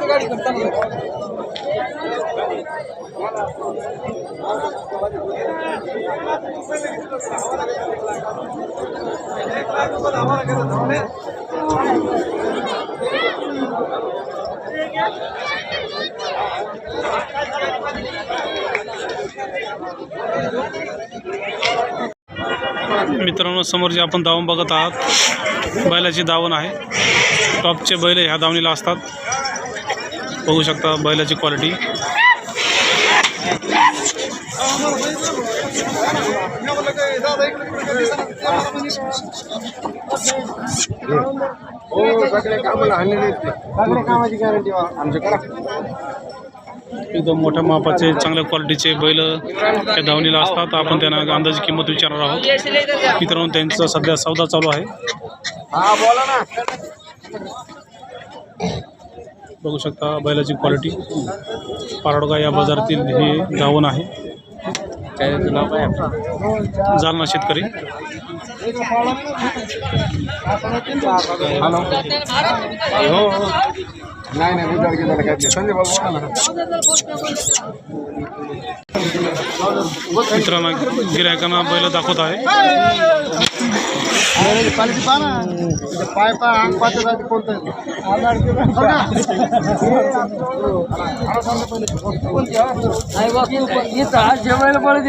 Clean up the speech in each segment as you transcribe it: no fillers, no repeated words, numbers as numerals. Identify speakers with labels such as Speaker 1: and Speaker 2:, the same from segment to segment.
Speaker 1: गाडी करता
Speaker 2: मित्रांनो, समोर जे आपण धावून बघत आहात बैलाची धावण आहे. टॉपचे बैल ह्या धावणीला असतात. बघू शकता बैलाची क्वालिटी. एकदम मोठ्या मापाचे चांगल्या क्वालिटीचे बैल त्या धावणीला असतात. आपण त्यांना अंदाजी किंमत विचारणार आहोत. मित्रांनो, त्यांचा सध्या सौदा चालू आहे. बघू शकता बैलाची क्वालिटी. पारडगाव या बाजारातील हे धावण आहे. जालना शेतकरी. मित्रांनो, गिरायकांना बैल दाखवत आहे.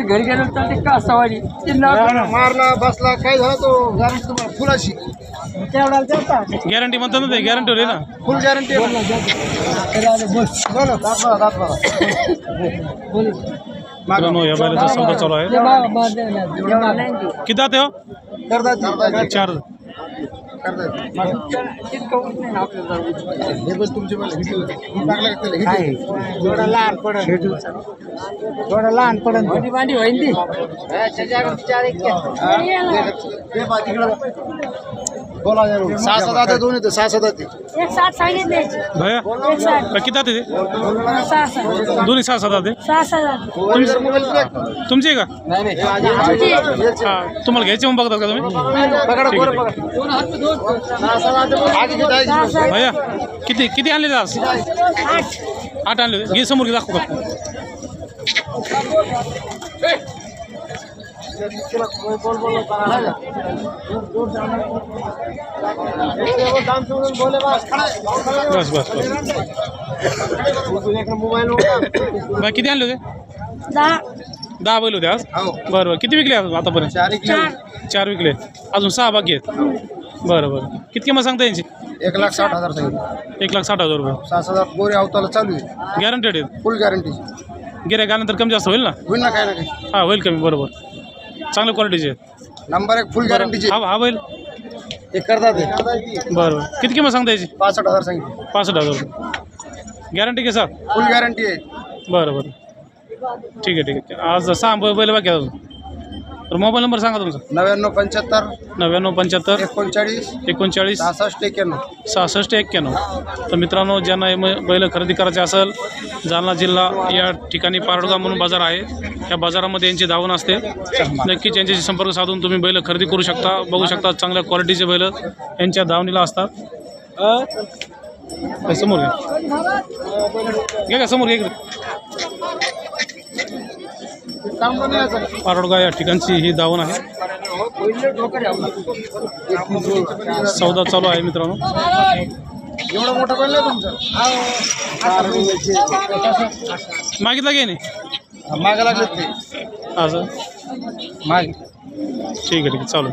Speaker 1: घरी गेलो तर का सवारी मारला बसला काय झालं तो फुलाशी
Speaker 2: गॅरंटी म्हणतात ना ते. गॅरंटी होईल ना.
Speaker 1: फुल गॅरंटी.
Speaker 2: मित्रांनो, या बैलाचा सौदा चालू आहे. किती हो? 4.
Speaker 1: लहान पडन भांडी होईल ती. बोला 6 दाते दोन येते. 6 दाते
Speaker 3: 160 सांगितले.
Speaker 2: भैया किती दाते ते?
Speaker 3: 6
Speaker 2: दोन्ही 6 दाते.
Speaker 3: 6
Speaker 2: तुमची आहे का?
Speaker 3: नाही
Speaker 2: तुम्हाला घ्यायचे मग बघतात का तुम्ही? भैया किती आणले आज? 8 आणले. घे समोर घे, दाखव का. बस बस बस. भाई किती आणले होते? 10 बैल होते आज. बरं बरं. किती विकले आतापर्यंत? 4 विकले. अजून 6 बाकी आहेत. बरं बरं. किती किंमत सांगता यांची?
Speaker 1: 1,60,000 सांगितलं.
Speaker 2: 1,60,000 रुपये.
Speaker 1: 6,000 गोरे अवताला चालू आहे.
Speaker 2: गॅरंटेड आहेत.
Speaker 1: फुल गॅरंटी.
Speaker 2: गिऱ्हाईकानंतर कमी जास्त होईल ना?
Speaker 1: होईल ना, काय ना काय.
Speaker 2: हां होईल कमी. बरोबर. चांगल्या क्वालिटीचे आहेत.
Speaker 1: नंबर 1 फुल गॅरंटीची.
Speaker 2: हा बैल
Speaker 1: ते करतात.
Speaker 2: बरं. किती किंमत सांगता याची?
Speaker 1: 65,000 सांगितलं.
Speaker 2: 65,000 रुपये. गॅरंटी के साथ?
Speaker 1: फुल गॅरंटी आहे.
Speaker 2: बरं बरं. ठीक आहे ठीक आहे. आज 6 बैल बाकी आहेत. तर मोबाईल नंबर सांगा तुमचा.
Speaker 1: 9975
Speaker 2: 9975
Speaker 1: 39
Speaker 2: 39
Speaker 1: 66
Speaker 2: 66 91. तर मित्रांनो, ज्यांना हे बैल खरेदी करायचे असेल, जालना जिल्हा या ठिकाणी पारडगाव म्हणून बाजार आहे. या बाजारामध्ये यांची धावण असते. नक्कीच यांच्याशी संपर्क साधून तुम्ही बैल खरेदी करू शकता. बघू शकता चांगल्या क्वालिटीचे बैल यांच्या धावणीला असतात. समोर घे का, समोर घे. पारडगाव या ठिकाणची ही धावण आहे. सौदा चालू आहे मित्रांनो.
Speaker 1: एवढं मोठं बैल आहे तुमचं?
Speaker 2: मागितला घे
Speaker 1: मागे लागले ते
Speaker 2: असं.
Speaker 1: मागे.
Speaker 2: ठीक आहे ठीक आहे, चालू.